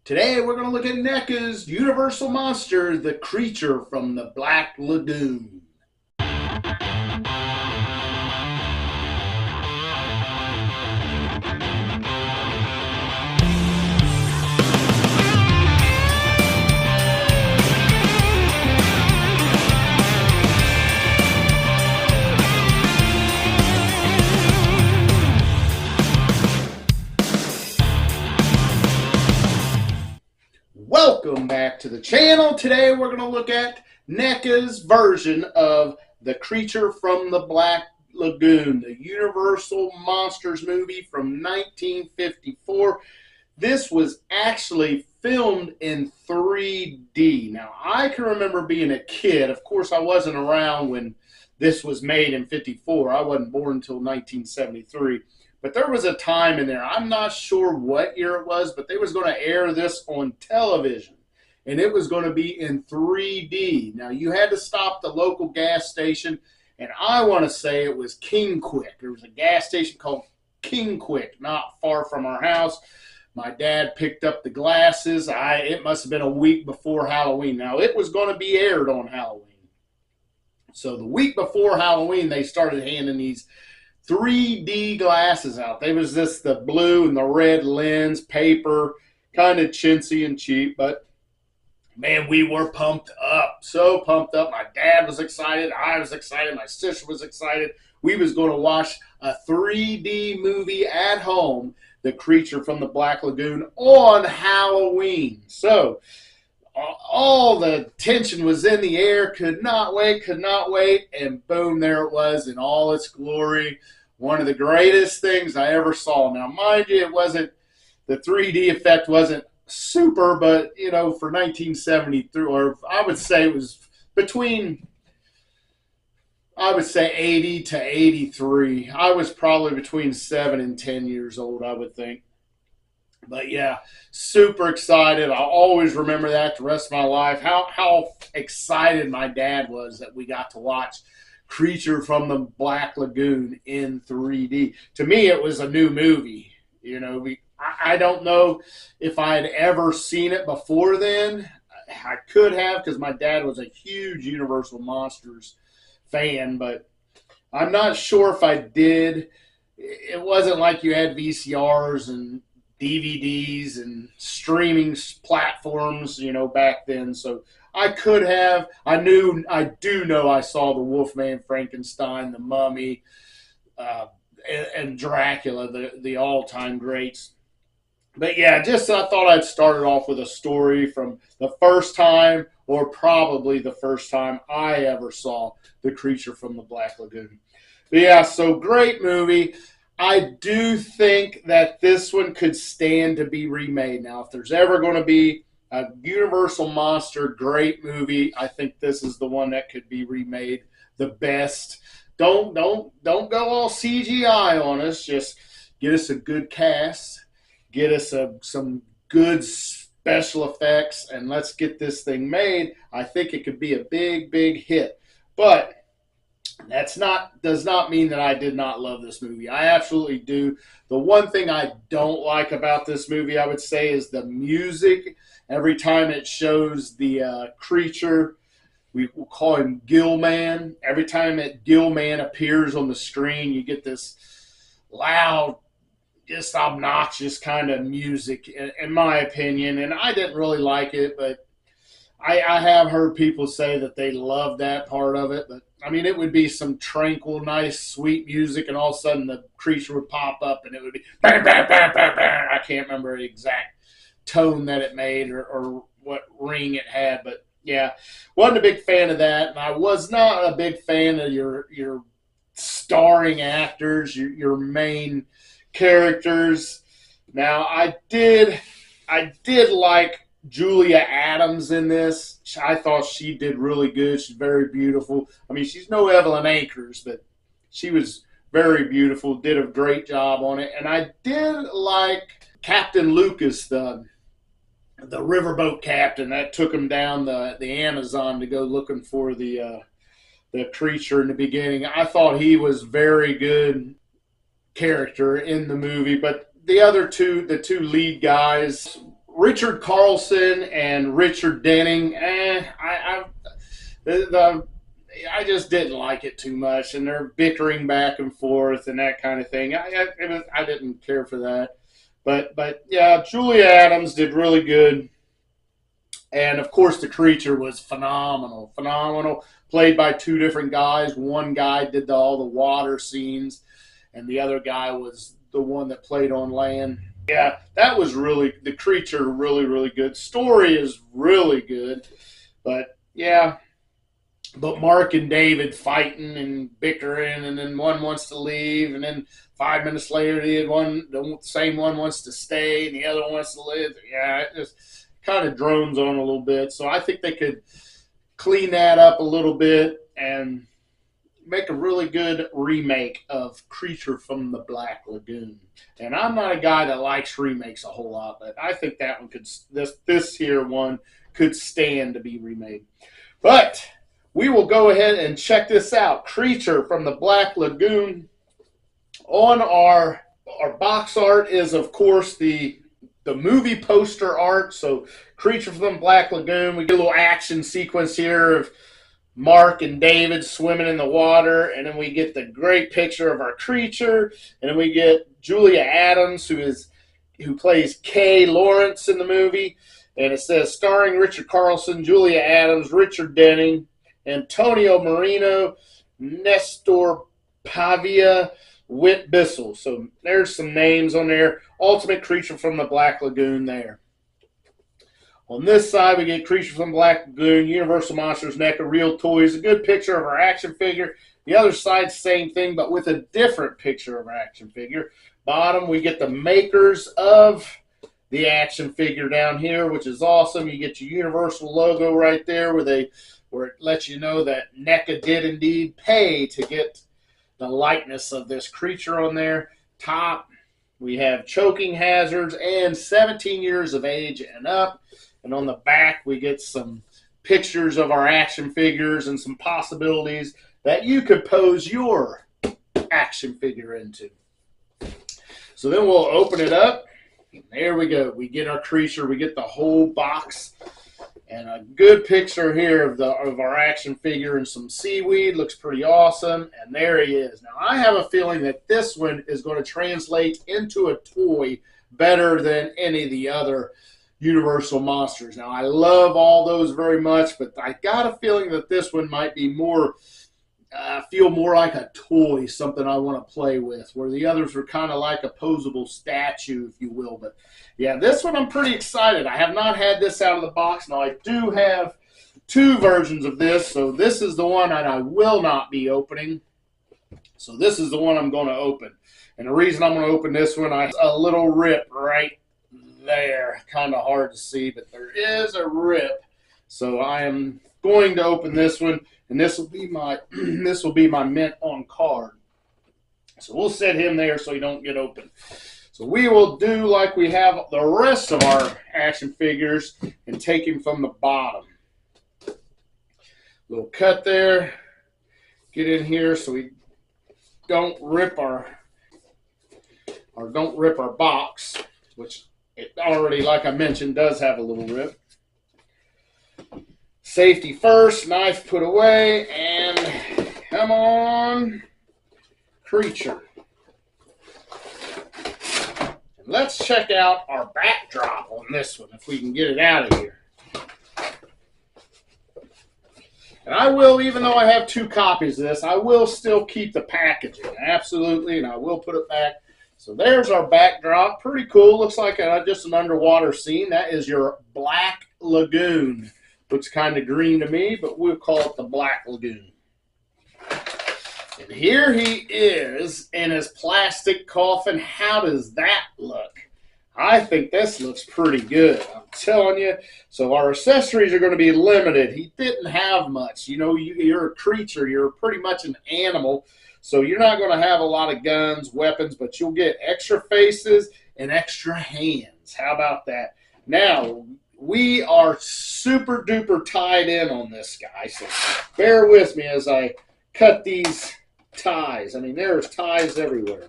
Today we're going to look at NECA's Universal Monster, the creature from the Black Lagoon. Welcome back to the channel. Today we're going to look at NECA's version of the creature from the Black Lagoon, the Universal Monsters movie from 1954. This was actually filmed in 3D. Now, I can remember being a kid. Of course, I wasn't around when this was made in 54. I wasn't born until 1973. But there was a time in there, I'm not sure what year it was, but they was going to air this on television. And it was going to be in 3D. Now, you had to stop the local gas station, and I want to say it was King Quick. There was a gas station called King Quick, not far from our house. My dad picked up the glasses. It must have been a week before Halloween. Now, it was going to be aired on Halloween. So the week before Halloween, they started handing these 3D glasses out. They was just the blue and the red lens, paper, kind of chintzy and cheap, but man, we were pumped up, so pumped up. My dad was excited, I was excited, my sister was excited. We was going to watch a 3D movie at home, The Creature from the Black Lagoon, on Halloween. So all the tension was in the air, could not wait, and boom, there it was in all its glory. One of the greatest things I ever saw. Now, mind you, the 3D effect wasn't super, but, you know, for 1973, or I would say it was between, 80 to 83. I was probably between 7 and 10 years old, I would think. But yeah, super excited. I'll always remember that the rest of my life. How excited my dad was that we got to watch Creature from the Black Lagoon in 3D. To me, it was a new movie. You know, I don't know if I had ever seen it before then. I could have, because my dad was a huge Universal Monsters fan, but I'm not sure if I did. It wasn't like you had VCRs and DVDs and streaming platforms, you know, back then. So I could have. I do know I saw the Wolfman, Frankenstein, the Mummy, and Dracula, the all-time greats. But yeah, just I thought I'd start it off with a story from the first time, or probably the first time I ever saw The Creature from the Black Lagoon. But yeah, so great movie. I do think that this one could stand to be remade. Now, if there's ever going to be a Universal Monster great movie, I think this is the one that could be remade the best. Don't go all CGI on us. Just get us a good cast, get us some good special effects, and let's get this thing made. I think it could be a big hit. But does not mean that I did not love this movie. I absolutely do. The one thing I don't like about this movie, I would say, is the music. Every time it shows the creature, we will call him Gillman. Every time that Gillman appears on the screen, you get this loud, just obnoxious kind of music, in my opinion. And I didn't really like it, but I have heard people say that they love that part of it. But I mean, it would be some tranquil, nice, sweet music, and all of a sudden the creature would pop up, and it would be bang, bang, bang, bang, bang. I can't remember the exact tone that it made or what ring it had, but yeah, wasn't a big fan of that. And I was not a big fan of your starring actors, your main characters. Now, I did like Julia Adams in this. I thought she did really good. She's very beautiful. I mean, she's no Evelyn Akers, but she was very beautiful, did a great job on it. And I did like Captain Lucas, the riverboat captain that took him down the Amazon to go looking for the creature in the beginning. I thought he was very good character in the movie, but the two lead guys Richard Carlson and Richard Denning, I just didn't like it too much, and they're bickering back and forth and that kind of thing. I didn't care for that, but yeah, Julia Adams did really good, and of course the creature was phenomenal, phenomenal. Played by two different guys. One guy did all the water scenes, and the other guy was the one that played on land. Yeah, that was really the creature. Really, really good. Story is really good, but yeah. But Mark and David fighting and bickering, and then one wants to leave, and then 5 minutes later, the same one wants to stay, and the other one wants to live. Yeah, it just kind of drones on a little bit. So I think they could clean that up a little bit and make a really good remake of Creature from the Black Lagoon. And I'm not a guy that likes remakes a whole lot, but I think that one could this here one could stand to be remade. But we will go ahead and check this out. Creature from the Black Lagoon. On our box art is, of course, the movie poster art. So Creature from the Black Lagoon. We get a little action sequence here of Mark and David swimming in the water. And then we get the great picture of our creature. And then we get Julia Adams, who plays Kay Lawrence in the movie. And it says, starring Richard Carlson, Julia Adams, Richard Denning, Antonio Marino, Nestor Pavia, Whit Bissell. So there's some names on there. Ultimate Creature from the Black Lagoon there. On this side, we get Creature from the Black Lagoon, Universal Monsters, NECA, Real Toys. A good picture of our action figure. The other side, same thing, but with a different picture of our action figure. Bottom, we get the makers of the action figure down here, which is awesome. You get your Universal logo right there where it lets you know that NECA did indeed pay to get the likeness of this creature on there. Top, we have choking hazards and 17 years of age and up. And on the back, we get some pictures of our action figures and some possibilities that you could pose your action figure into. So then we'll open it up. There we go. We get our creature. We get the whole box. And a good picture here of our action figure and some seaweed. Looks pretty awesome. And there he is. Now, I have a feeling that this one is going to translate into a toy better than any of the other Universal Monsters. Now, I love all those very much, but I got a feeling that this one might be feel more like a toy, something I want to play with, where the others were kind of like a posable statue, if you will. But yeah, this one I'm pretty excited. I have not had this out of the box. Now, I do have two versions of this, so this is the one that I will not be opening. So this is the one I'm going to open. And the reason I'm going to open this one, I have a little rip right there. Kind of hard to see, but there is a rip. So I am going to open this one, and this will be my mint on card. So we'll set him there so he don't get open. So we will do like we have the rest of our action figures and take him from the bottom. Little cut there. Get in here so we don't rip our box, which it already, like I mentioned, does have a little rip. Safety first, knife put away, and come on, creature. And let's check out our backdrop on this one, if we can get it out of here. And I will, even though I have two copies of this, I will still keep the packaging, absolutely, and I will put it back. So there's our backdrop. Pretty cool. Looks like just an underwater scene. That is your Black Lagoon. Looks kind of green to me, but we'll call it the Black Lagoon. And here he is in his plastic coffin. How does that look? I think this looks pretty good. I'm telling you. So our accessories are going to be limited. He didn't have much. You know, you're a creature. You're pretty much an animal. So you're not going to have a lot of guns, weapons, but you'll get extra faces and extra hands. How about that? Now, we are super duper tied in on this guy. So bear with me as I cut these ties. I mean, there's ties everywhere.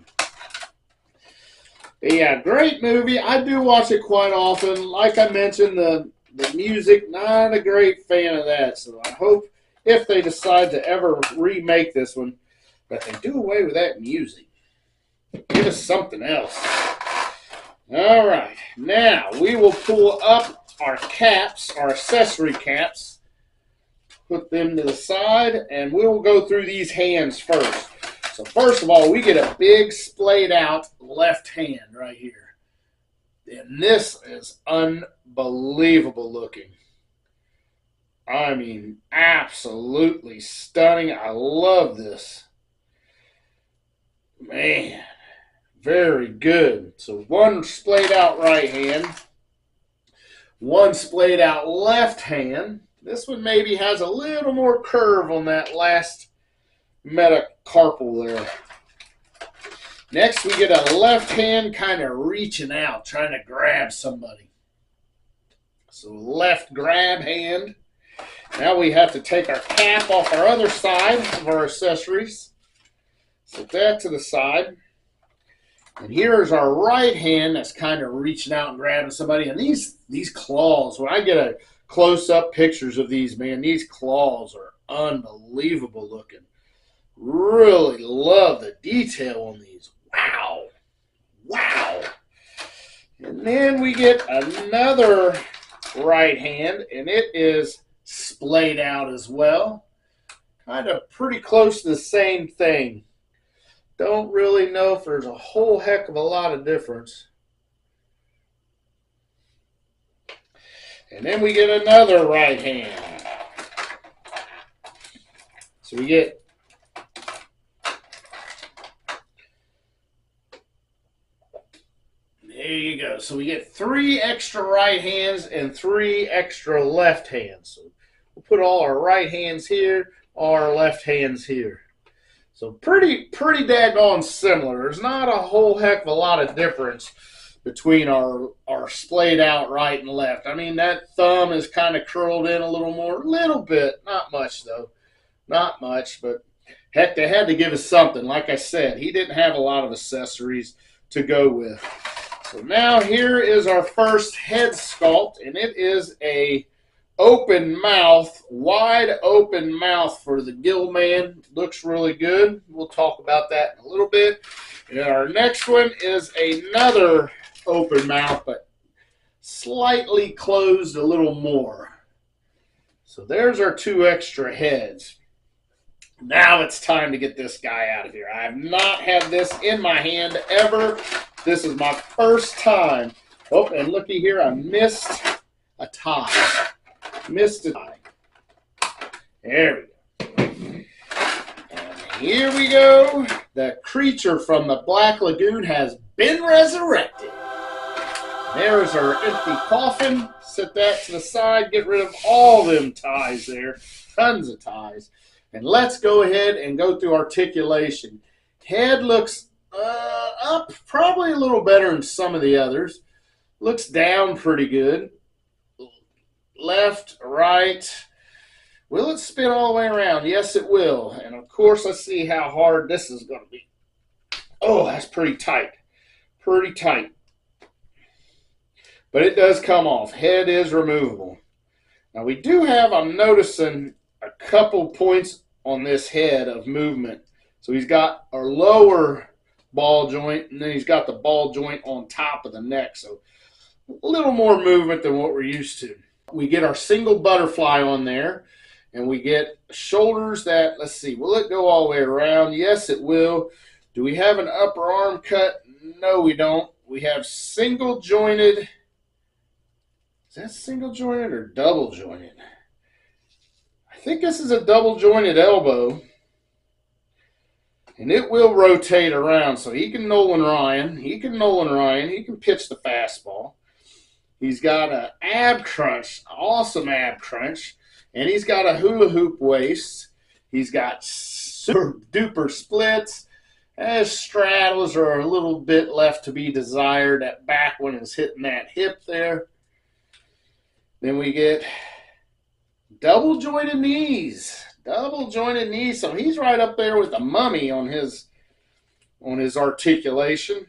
But yeah, great movie. I do watch it quite often. Like I mentioned, the music, not a great fan of that. So I hope if they decide to ever remake this one, that they do away with that music. Give us something else. All right. Now we will pull up our caps, our accessory caps. Put them to the side, and we'll go through these hands first. So first of all, we get a big splayed out left hand right here. And this is unbelievable looking. I mean, absolutely stunning. I love this. Man, very good. So one splayed out right hand, one splayed out left hand. This one maybe has a little more curve on that last metacarpal there. Next, we get a left hand kind of reaching out, trying to grab somebody. So left grab hand. Now we have to take our cap off our other side of our accessories. Set that to the side. And here's our right hand that's kind of reaching out and grabbing somebody. And these claws, when I get a close-up pictures of these, man, these claws are unbelievable looking. Really love the detail on these. Wow. Wow. And then we get another right hand, and it is splayed out as well. Kind of pretty close to the same thing. Don't really know if there's a whole heck of a lot of difference. And then we get another right hand. So we get there you go. So we get 3 extra right hands and 3 extra left hands. So we'll put all our right hands here, all our left hands here. So pretty daggone similar. There's not a whole heck of a lot of difference between our splayed out right and left. I mean, that thumb is kind of curled in a little more, a little bit. Not much, though. Not much, but heck, they had to give us something. Like I said, he didn't have a lot of accessories to go with. So now here is our first head sculpt, and it is a open mouth, wide open mouth for the gill man. Looks really good. We'll talk about that in a little bit. And our next one is another open mouth, but slightly closed a little more. So there's our 2 extra heads. Now it's time to get this guy out of here. I have not had this in my hand ever. This is my first time. Oh, and looky here, I missed a tie. Missed a tie. There we go. And here we go. The creature from the Black Lagoon has been resurrected. There's our empty coffin. Set that to the side. Get rid of all them ties there. Tons of ties. And let's go ahead and go through articulation. Head looks up probably a little better than some of the others. Looks down pretty good. Left, right. Will it spin all the way around? Yes, it will. And of course, let's see how hard this is going to be. Oh, that's pretty tight. Pretty tight. But it does come off. Head is removable. Now we do have, I'm noticing, a couple points on this head of movement. So he's got our lower ball joint, and then he's got the ball joint on top of the neck. So a little more movement than what we're used to. We get our single butterfly on there, and we get shoulders that, let's see, will it go all the way around? Yes, it will. Do we have an upper arm cut? No, we don't. We have single jointed. Is that single jointed or double jointed? I think this is a double jointed elbow. And it will rotate around, so he can Nolan Ryan. He can pitch the fastball. He's got an ab crunch, awesome ab crunch. And he's got a hula hoop waist. He's got super duper splits. His straddles are a little bit left to be desired. That back one is hitting that hip there. Then we get double jointed knees. Double jointed knees. So he's right up there with the mummy on his articulation.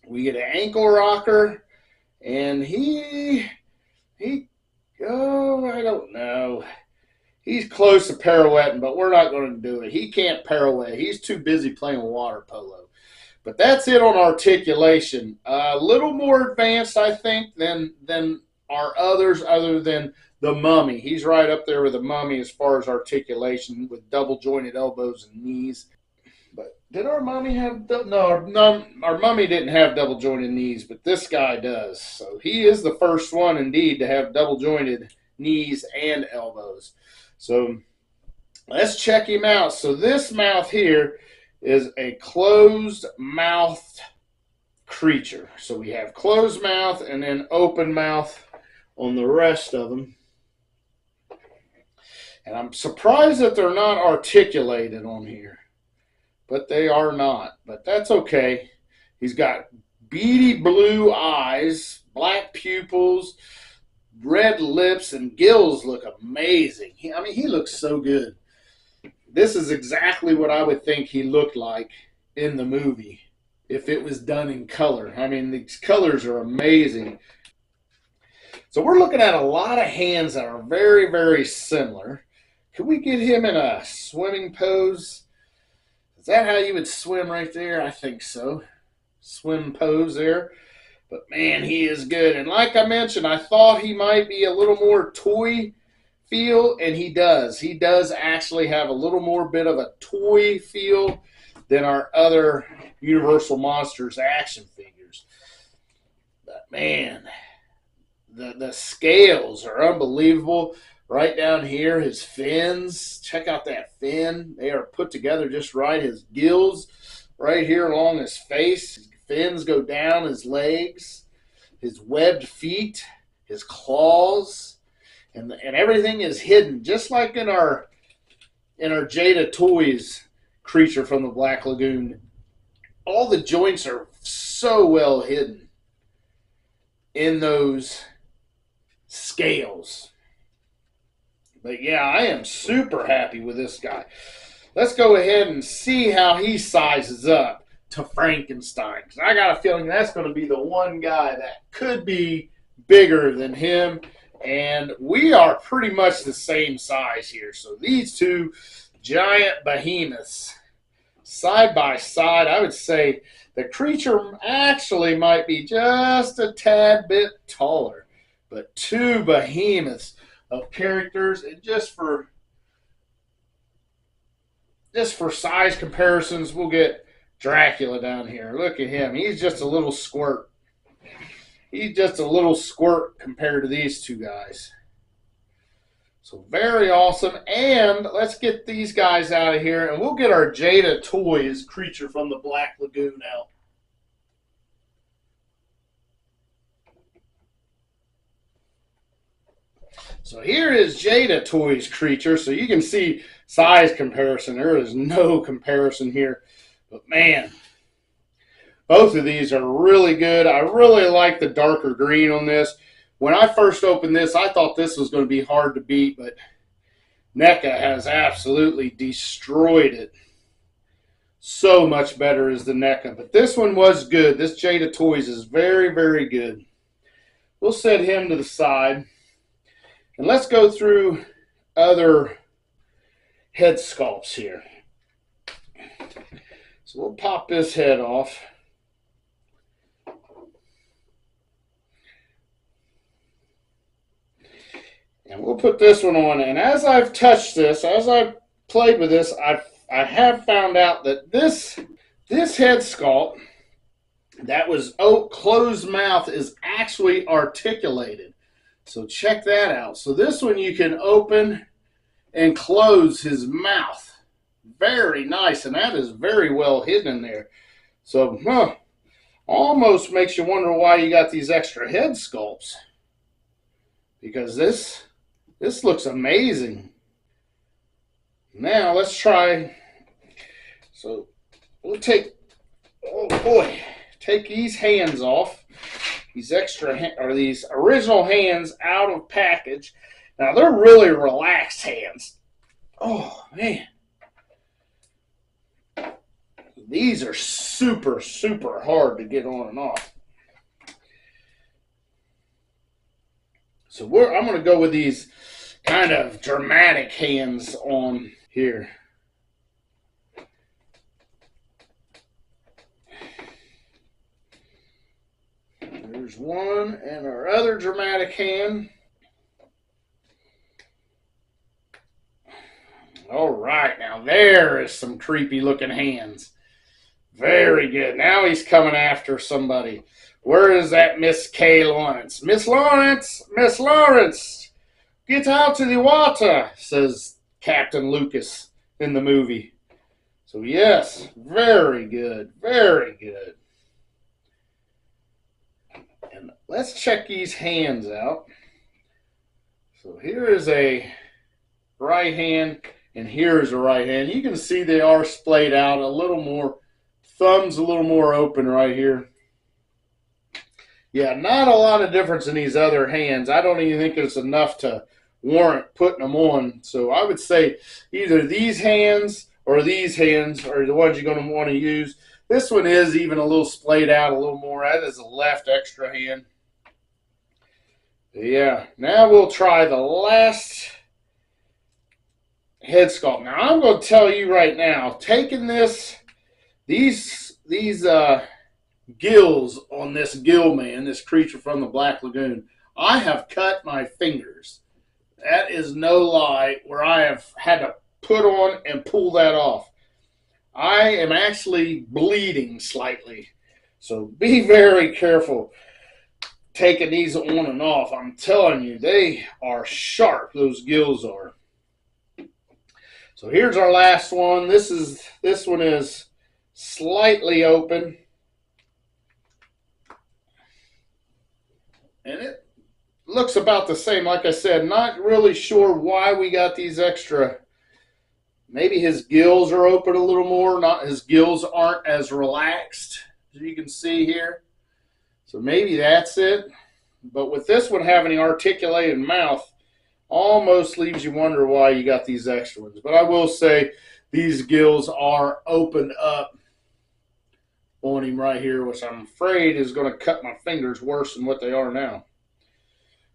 We get an ankle rocker, and oh, I don't know. He's close to pirouetting, but we're not going to do it. He can't pirouette. He's too busy playing water polo. But that's it on articulation. A little more advanced, I think, than our others, other than the mummy. He's right up there with the mummy as far as articulation, with double jointed elbows and knees. But did our mummy have our mummy didn't have double jointed knees, but this guy does. So he is the first one indeed to have double jointed knees and elbows. So let's check him out. So this mouth here is a closed mouthed creature. So we have closed mouth and then open mouth on the rest of them. And I'm surprised that they're not articulated on here. But they are not. But that's okay. He's got beady blue eyes, black pupils, red lips, and gills look amazing. He looks so good. This is exactly what I would think he looked like in the movie if it was done in color. I mean, these colors are amazing. So we're looking at a lot of hands that are very, very similar. Could we get him in a swimming pose? Is that how you would swim right there? I think so. Swim pose there. But man, he is good. And like I mentioned, I thought he might be a little more toy feel, and he does. He does actually have a little more bit of a toy feel than our other Universal Monsters action figures. But man, the scales are unbelievable. Right down here, his fins. Check out that fin. They are put together just right. His gills right here along his face. His fins go down his legs. His webbed feet. His claws. And everything is hidden, just like in our Jada Toys creature from the Black Lagoon. All the joints are so well hidden in those scales. But yeah, I am super happy with this guy. Let's go ahead and see how he sizes up to Frankenstein. Because I got a feeling that's going to be the one guy that could be bigger than him. And we are pretty much the same size here. So these two giant behemoths, side by side, I would say the creature actually might be just a tad bit taller. But two behemoths of characters, and just for size comparisons, we'll get Dracula down here. Look at him. He's just a little squirt. He's just a little squirt compared to these two guys. So very awesome. And let's get these guys out of here, and we'll get our Jada Toys creature from the Black Lagoon out. So here is Jada Toys creature. So you can see size comparison. There is no comparison here. But man, both of these are really good. I really like the darker green on this. When I first opened this, I thought this was going to be hard to beat, but NECA has absolutely destroyed it. So much better is the NECA. But this one was good. This Jada Toys is very, very good. We'll set him to the side. And let's go through other head sculpts here. So we'll pop this head off. And we'll put this one on. And as I've touched this, as I've played with this, I have found out that this head sculpt that was closed mouth is actually articulated. So check that out. So this one you can open and close his mouth. Very nice. And that is very well hidden in there. So almost makes you wonder why you got these extra head sculpts. Because this looks amazing. Now let's try. So we'll take these hands off. These these original hands out of package. Now they're really relaxed hands. Oh man. These are super, super hard to get on and off. So I'm going to go with these kind of dramatic hands on here. There's one, and our other dramatic hand. All right, now there is some creepy looking hands. Very good. Now he's coming after somebody. Where is that Miss K. Lawrence? Miss Lawrence! Miss Lawrence! Get out to the water, says Captain Lucas in the movie. So yes, very good. Very good. And let's check these hands out. So here is a right hand, and here is a right hand. You can see they are splayed out a little more. Thumb's a little more open right here. Yeah, not a lot of difference in these other hands. I don't even think it's enough to warrant putting them on. So I would say either these hands or these hands are the ones you're going to want to use. This one is even a little splayed out a little more. That is a left extra hand. Yeah, now we'll try the last head sculpt. Now I'm going to tell you right now, taking these gills on this gill man, this creature from the Black Lagoon, I have cut my fingers. That is no lie, where I have had to put on and pull that off. I am actually bleeding slightly. So be very careful taking these on and off. I'm telling you, they are sharp, those gills are. So here's our last one. This one is slightly open. And it looks about the same. Like I said, not really sure why we got these extra. Maybe his gills are open a little more. His gills aren't as relaxed, as you can see here. So maybe that's it. But with this one having the articulated mouth, almost leaves you wonder why you got these extra ones. But I will say these gills are opened up on him right here, which I'm afraid is going to cut my fingers worse than what they are now.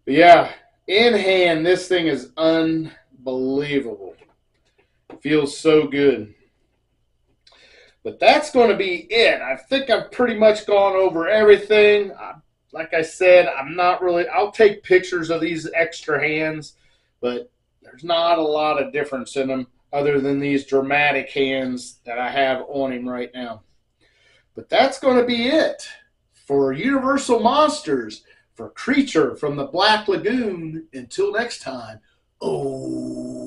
But yeah, in hand, this thing is unbelievable. It feels so good. But that's going to be it. I think I've pretty much gone over everything. Like I said, I'll take pictures of these extra hands, but there's not a lot of difference in them other than these dramatic hands that I have on him right now. But that's going to be it for Universal Monsters for Creature from the Black Lagoon. Until next time, oh.